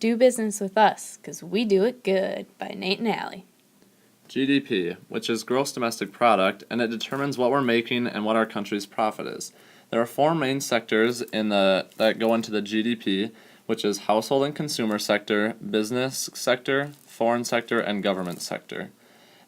Do business with us, 'cause we do it good, by Nate and Alli. GDP, which is gross domestic product, and it determines what we're making and what our country's profit is. There are four main sectors that go into the GDP, which is household and consumer sector, business sector, foreign sector, and government sector.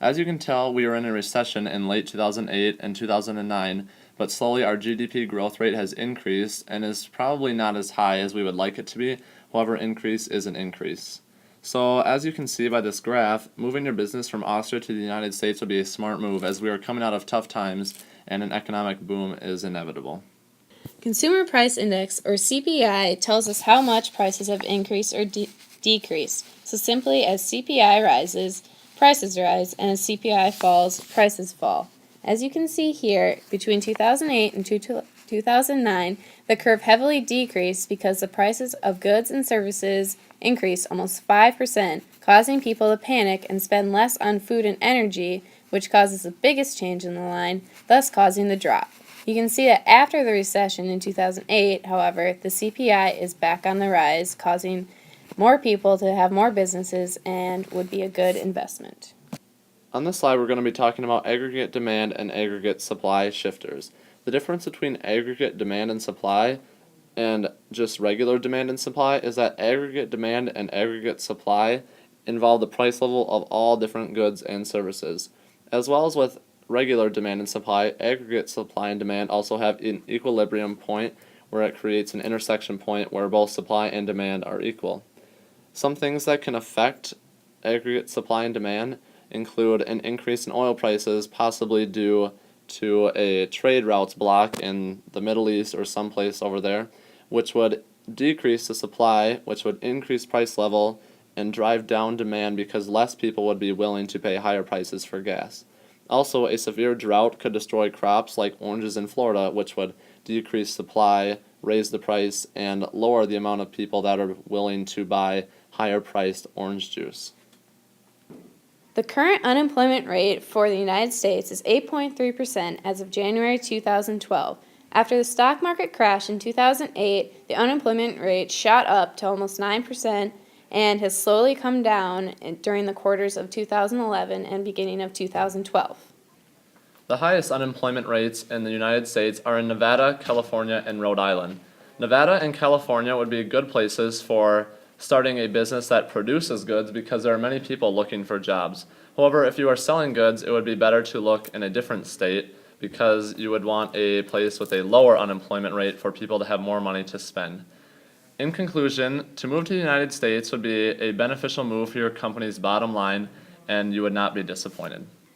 As you can tell, we were in a recession in late 2008 and 2009, but slowly our GDP growth rate has increased and is probably not as high as we would like it to be. However, increase is an increase. So as you can see by this graph, moving your business from Austria to the United States would be a smart move as we are coming out of tough times and an economic boom is inevitable. Consumer Price Index, or CPI, tells us how much prices have increased or decreased. So simply, as CPI rises, prices rise, and as CPI falls, prices fall. As you can see here, between 2008 and 2009, the curve heavily decreased because the prices of goods and services increased almost 5%, causing people to panic and spend less on food and energy, which causes the biggest change in the line, thus causing the drop. You can see that after the recession in 2008, however, the CPI is back on the rise, causing more people to have more businesses and would be a good investment. On this slide, we're going to be talking about aggregate demand and aggregate supply shifters. The difference between aggregate demand and supply and just regular demand and supply is that aggregate demand and aggregate supply involve the price level of all different goods and services. As well as with regular demand and supply, aggregate supply and demand also have an equilibrium point where it creates an intersection point where both supply and demand are equal. Some things that can affect aggregate supply and demand include an increase in oil prices, possibly due to a trade routes block in the Middle East or someplace over there, which would decrease the supply, which would increase price level and drive down demand because less people would be willing to pay higher prices for gas. Also, a severe drought could destroy crops like oranges in Florida, which would decrease supply, raise the price, and lower the amount of people that are willing to buy higher priced orange juice. The current unemployment rate for the United States is 8.3% as of January 2012. After the stock market crash in 2008, the unemployment rate shot up to almost 9% and has slowly come down during the quarters of 2011 and beginning of 2012. The highest unemployment rates in the United States are in Nevada, California, and Rhode Island. Nevada and California would be good places for starting a business that produces goods because there are many people looking for jobs. However, if you are selling goods, it would be better to look in a different state because you would want a place with a lower unemployment rate for people to have more money to spend. In conclusion, to move to the United States would be a beneficial move for your company's bottom line and you would not be disappointed.